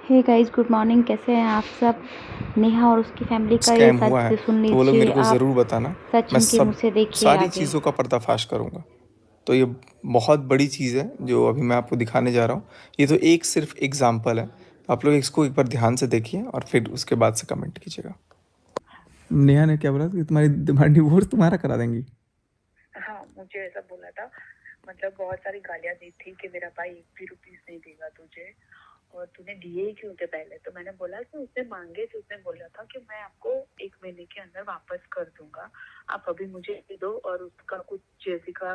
Hey guys, good morning. कैसे हैं आप सब? नेहा और उसकी फैमिली का ये स्कैम हुआ है सच सुन तो वो लोग लीजिए मेरे को आप। ज़रूर बताना। सच मैं इनके सब मुँह से देखिए सारी आगे। चीज़ों का पर्दाफाश करूँगा। तो ये बहुत बड़ी चीज़ है जो अभी मैं आपको दिखाने जा रहा हूँ। ये तो एक सिर्फ एग्जाम्पल है। आप लोग इसको एक बार ध्यान से देखिए और फिर उसके बाद से कमेंट कीजिएगा। नेहा ने क्या बोला कि तुम्हारी डिवोर्स तुम्हारा करा देंगी। हाँ, मुझे ऐसा बोला था। मतलब बहुत सारी गालियां दी थी कि मेरा भाई एक भी रुपीस नहीं देगा तुझे, और तूने दिए ही क्यों थे पहले। तो मैंने बोला कि उसने मांगे थे, उसने बोला था कि मैं आपको 1 महीने के अंदर वापस कर दूंगा, आप अभी मुझे दे दो। और उसका कुछ जेसिका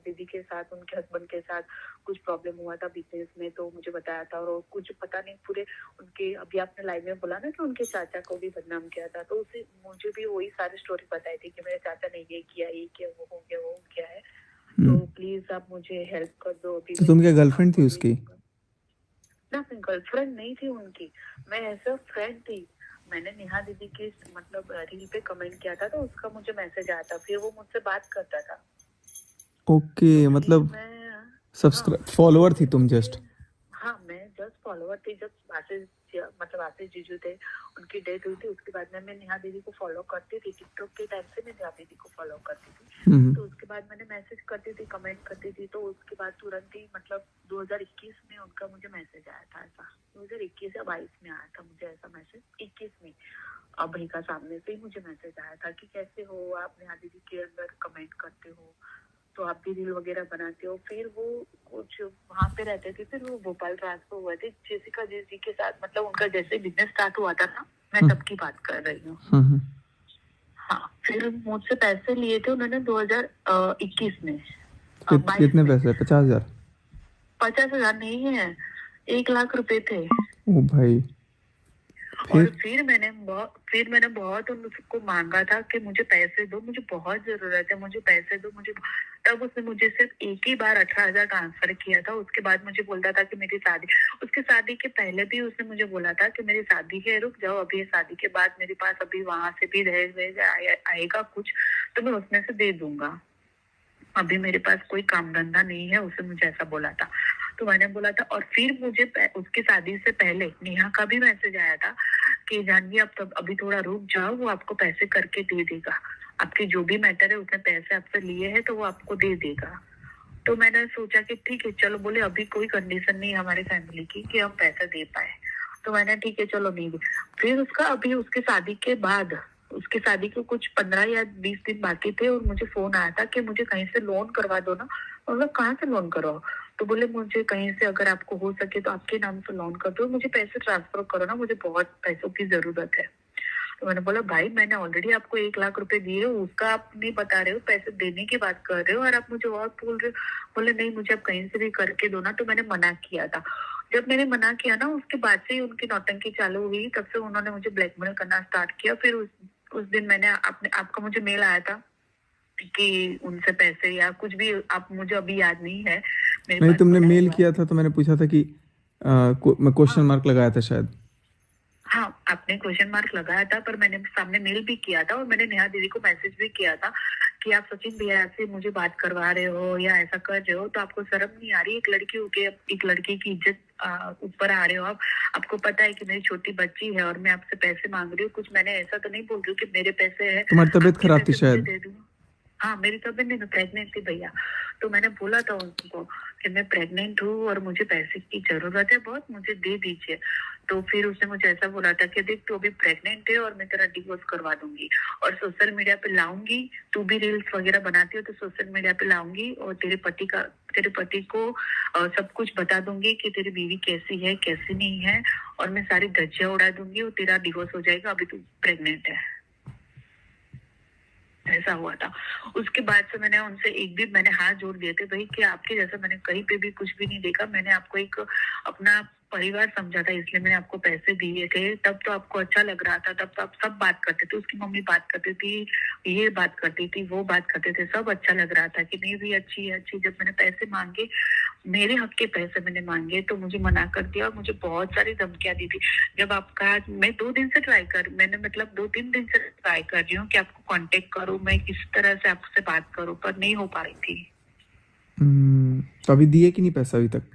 दीदी के साथ, उनके हस्बैंड के साथ कुछ प्रॉब्लम हुआ था बिजनेस में, तो मुझे बताया था। और कुछ पता नहीं पूरे उनके, अभी आपने लाइव में बोला ना कि उनके चाचा को भी बदनाम किया था, तो उसे मुझे भी वही सारी स्टोरी बताई थी कि मेरे चाचा ने ये किया, वो हो गया, वो हो गया है। तो प्लीज आप मुझे हेल्प कर दो। अभी तो तुम क्या गर्लफ्रेंड आपको थी दे उसकी? दूंगा ना। मैं गर्लफ्रेंड नहीं थी उनकी, मैं ऐसा फ्रेंड थी। मैंने नेहा दीदी की मतलब रील पे कमेंट किया था, तो उसका मुझे मैसेज आया था, फिर वो मुझसे बात करता था। ओके, तो फिर मतलब मैं, हाँ, सब्सक्राइब तो फॉलोअर थी फिर तुम मुझे, जस्ट। हाँ, मैं जस्ट फॉलोअर थी। जब आशीष, मतलब आशीष जीजू थे, उनकी डेथ हुई थी, उसके बाद में मैं नेहा दीदी को फॉलो करती थी। टिकटॉक के टाइम से मैं नेहा दीदी को फॉलो करती थी। तो उसके बाद मैंने मैसेज करती थी, कमेंट करती थी। तो उसके बाद तुरंत ही, मतलब 2021 में उनका मुझे मैसेज आया था। ऐसा 2021 या 22 में आया था मुझे ऐसा मैसेज। 21 में अभय का सामने से ही मुझे मैसेज आया था कि कैसे हो आप, नेहा दीदी के अंदर कमेंट करते हो, तो आप भी रील वगैरह बनाते हो। फिर वो कुछ वहां पे रहते थे, फिर वो भोपाल ट्रांसफर हुए थे जेसिका जी के साथ। मतलब उनका जैसे बिजनेस स्टार्ट हुआ था ना, मैं तब की बात कर रही हूँ। हाँ, फिर मुझसे पैसे लिए थे उन्होंने 2021 में, 22 कितने में। पैसे? 50,000? 50,000 नहीं है, 1 लाख रुपए थे। ओ भाई, और फिर? फिर मैंने बहुत उनको मांगा था कि मुझे पैसे दो, मुझे बहुत जरूरत है, मुझे पैसे दो मुझे। तब उसने मुझे सिर्फ एक ही बार 18,000 ट्रांसफर किया था। उसके बाद मुझे बोलता था कि मेरी शादी, उसके शादी के पहले भी उसने मुझे बोला था कि मेरी शादी है, रुक जाओ अभी, शादी के बाद मेरे पास अभी वहां से भी दहेज आएगा कुछ, तो मैं उसमें से दे दूंगा, अभी मेरे पास कोई काम धंधा नहीं है। उसने मुझे ऐसा बोला था। तो मैंने बोला था। और फिर मुझे उसकी शादी से पहले नेहा का भी मैसेज आया था कि जानवी आप तब अभी थोड़ा रुक जाओ, वो आपको पैसे करके दे देगा, आपके जो भी मैटर है, उसने पैसे आपसे लिए हैं तो वो आपको दे देगा। तो मैंने सोचा कि ठीक है चलो, बोले अभी कोई कंडीशन नहीं है हमारी फैमिली की कि हम पैसे दे पाए। तो मैंने ठीक है चलो नहीं दे। फिर उसका अभी उसके शादी के बाद, उसके शादी के कुछ 15 या 20 दिन बाकी थे, और मुझे फोन आया था कि मुझे कहीं से लोन करवा दो ना। मतलब कहाँ से लोन करवाओ? तो बोले मुझे कहीं से अगर आपको हो सके तो आपके नाम से लोन कर दो, मुझे पैसे ट्रांसफर करो ना, मुझे बहुत पैसों की जरूरत है। तो मैंने बोला भाई मैंने ऑलरेडी आपको 1 लाख रुपए दिए, उसका आप नहीं बता रहे हो, पैसे देने की बात कर रहे हो, और आप मुझे और बोल रहे हो। बोले नहीं, मुझे आप कहीं से भी करके दो ना। तो मैंने मना किया था। जब मैंने मना किया ना, उसके बाद से ही उनकी नौटंकी चालू हुई। तब से उन्होंने मुझे ब्लैकमेल करना स्टार्ट किया। फिर उस दिन मैंने आपका मुझे मेल आया था कि उनसे पैसे या कुछ भी, आप मुझे अभी याद नहीं है, मेरे नहीं, पास तुमने पड़ा मेल हुआ किया है। था तो मैंने पूछा था कि मैं क्वेश्चन हाँ, मार्क लगाया था शायद। हाँ, आपने क्वेश्चन मार्क लगाया था, पर मैंने सामने मेल भी किया था, और मैंने नेहा दीदी को मैसेज भी किया था कि आप सचिन भैया से मुझे बात करवा रहे हो या ऐसा कर रहे हो तो आपको शर्म नहीं आ रही? एक लड़की होके एक लड़की की इज्जत ऊपर आ रहे हो आप। आपको पता है कि मेरी छोटी बच्ची है और मैं आपसे पैसे मांग रही हूँ। कुछ मैंने ऐसा तो नहीं बोल रही हूँ कि मेरे पैसे है, तुम्हारी तबीयत आपके खराब थी पैसे मुझे शायद। दे दूँ। हाँ, मेरी तबीयत नहीं, मैं प्रेग्नेंट थी भैया। तो मैंने बोला था उनको कि मैं प्रेग्नेंट हूँ और मुझे पैसे की जरूरत है बहुत, मुझे दे दीजिए। तो फिर उसने मुझे ऐसा बोला था कि देख तू अभी प्रेग्नेंट है और मैं तेरा डिवोर्स करवा दूंगी, और सोशल मीडिया पे लाऊंगी, तू भी रील्स वगैरह बनाती हो तो सोशल मीडिया पे लाऊंगी, और तेरे पति को सब कुछ बता दूंगी कि तेरी बीवी कैसी है कैसी नहीं है, और मैं सारी धज्जियां उड़ा दूंगी और तेरा डिवोर्स हो जाएगा, अभी तू प्रेग्नेंट है। ऐसा हुआ था। उसके बाद से मैंने उनसे एक भी, मैंने हाथ जोड़ दिए थे भाई कि आपके जैसा मैंने कहीं पे भी कुछ भी नहीं देखा। मैंने आपको एक अपना परिवार समझा था, इसलिए मैंने आपको पैसे दिए थे। तब तो आपको अच्छा लग रहा था, तब तो आप सब बात करते थे, उसकी मम्मी बात करती थी, ये बात करती थी, वो बात करते थे, सब अच्छा लग रहा था कि नहीं भी अच्छी है अच्छी। जब मैंने पैसे मांगे, मेरे हक के पैसे मैंने मांगे, तो मुझे मना कर दिया और मुझे बहुत सारी धमकियां दी थी। जब आपका, मैं 2 दिन से मैंने मतलब 2-3 दिन से ट्राई कर रही हूँ कि आपको कांटेक्ट करूँ, मैं किस तरह से आपसे बात करूँ, पर नहीं हो पा रही थी। तो अभी दिए कि नहीं पैसा अभी तक?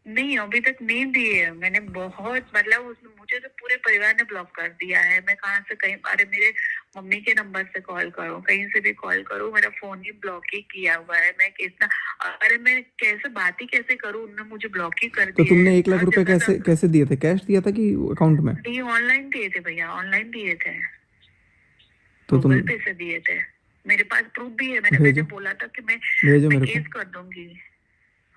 नहीं, अभी तक नहीं दिए है। मैंने बहुत मतलब उसने मुझे तो पूरे परिवार ने ब्लॉक कर दिया है। मैं कहाँ से कहीं, अरे मेरे मम्मी के नंबर से कॉल करो, कहीं से भी कॉल करो, मेरा फोन ही ब्लॉक ही किया हुआ है। मैं कितना, अरे मैं कैसे बात ही कैसे करूँ, उन्होंने मुझे ब्लॉक ही कर तो दिया है। तुमने 1 लाख हर रुपए जगह कैसे से कैसे दिए थे? कैश दिया था कि अकाउंट में? नहीं, ऑनलाइन दिए थे भैया, ऑनलाइन दिए थे, तो तुम गूगल पे से दिए थे। मेरे पास प्रूफ भी है। मैंने भेजो बोला था कि भेजो मैं मेरे को, केस कर दूंगी।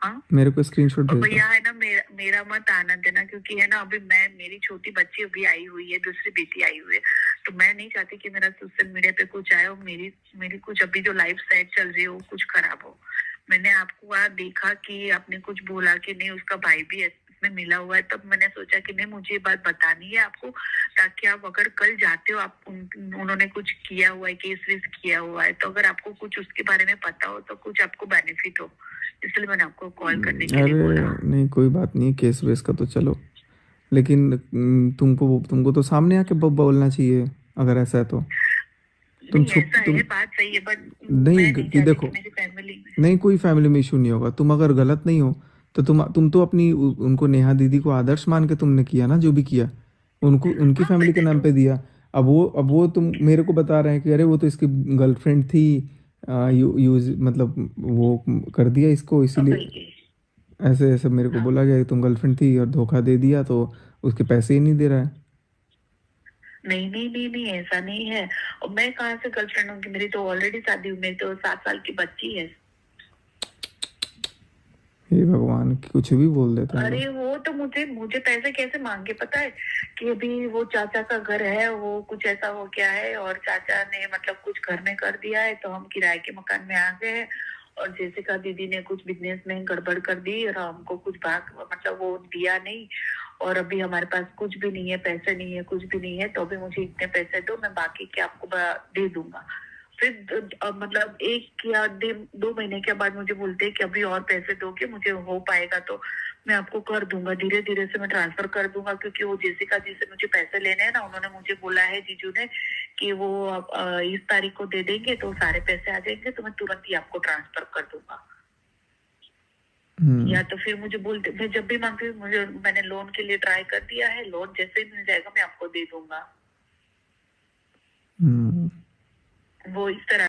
हाँ, मेरे को स्क्रीनशॉट और भेज दो। भैया है ना, मेरा मत आनंद देना, क्योंकि है ना अभी मेरी छोटी बच्ची अभी आई हुई है, दूसरी बेटी आई हुई है, तो मैं नहीं चाहती कि मेरा सोशल मीडिया पे कुछ आए और मेरी मेरी कुछ अभी जो लाइफ साइड चल रही है वो कुछ खराब हो। मैंने आपको वहाँ देखा कि आपने कुछ बोला कि नहीं उसका भाई भी इसमें मिला हुआ है, तब मैंने सोचा कि नहीं मुझे ये बात बतानी है आपको, ताकि आप अगर कल जाते हो, आप उन्होंने कुछ किया हुआ है, केस वेस किया हुआ है, तो अगर आपको कुछ उसके बारे में पता हो तो कुछ आपको बेनिफिट हो। इसलिए मैंने आपको कॉल करने के लिए बोला। अरे नहीं, कोई बात नहीं, केस वेस का तो चलो, लेकिन तुमको तो सामने आके बोलना चाहिए अगर ऐसा है तो। तुम नहीं, छुप ऐसा तुम है, बात सही है, बट नहीं मैं नहीं कि चाहती कि देखो, मेरी फैमिली में। नहीं कोई फैमिली में इशू नहीं होगा। तुम अगर गलत नहीं हो तो तुम तो अपनी उनको, नेहा दीदी को आदर्श मान के तुमने किया ना जो भी किया, उनको उनकी हाँ, फैमिली के मैंने नाम तो पे दिया। अब वो तुम मेरे को बता रहे हैं कि अरे वो तो इसकी गर्लफ्रेंड थी, यूज मतलब वो कर दिया इसको इसीलिए, भाई, ऐसे ऐसे मेरे को हाँ, बोला गया कि तुम गर्लफ्रेंड थी और धोखा दे दिया तो उसके पैसे ही नहीं दे रहा है। नहीं नहीं नहीं नहीं, ऐसा नहीं है। और मैं कहाँ से गर्लफ्रेंड होंगी, मेरी तो ऑलरेडी शादी हुई, मेरी तो 7 साल की बच्ची है। हे भगवान, कुछ भी बोल देते हैं लोग। अरे वो तो मुझे मुझे पैसे कैसे मांगे पता है, कि अभी वो चाचा का घर है, वो कुछ ऐसा हो गया है और चाचा ने मतलब कुछ घर में कर दिया है, तो हम किराए के मकान में आ गए हैं, और जेसिका दीदी ने कुछ बिजनेस में गड़बड़ कर दी और हमको कुछ भाग मतलब वो दिया नहीं, और अभी हमारे पास कुछ भी नहीं है, पैसे नहीं है, कुछ भी नहीं है, तो अभी मुझे इतने पैसे दो, मैं बाकी के आपको दे दूंगा। फिर मतलब 1 या 2 महीने के बाद मुझे बोलते हैं कि अभी और पैसे दोगे, मुझे हो पाएगा तो मैं आपको कर दूंगा, धीरे धीरे से मैं ट्रांसफर कर दूंगा, क्योंकि वो जेसिका जी से मुझे पैसे लेने हैं ना, उन्होंने मुझे बोला है जीजू ने कि वो इस तारीख को दे देंगे तो सारे पैसे आ जाएंगे, तो मैं तुरंत ही आपको ट्रांसफर कर दूंगा। या तो फिर मुझे बोलते, मैं जब भी मांगती हूँ, मैंने लोन के लिए ट्राई कर दिया है, लोन जैसे ही मिल जाएगा मैं आपको दे दूंगा। वो इस तरह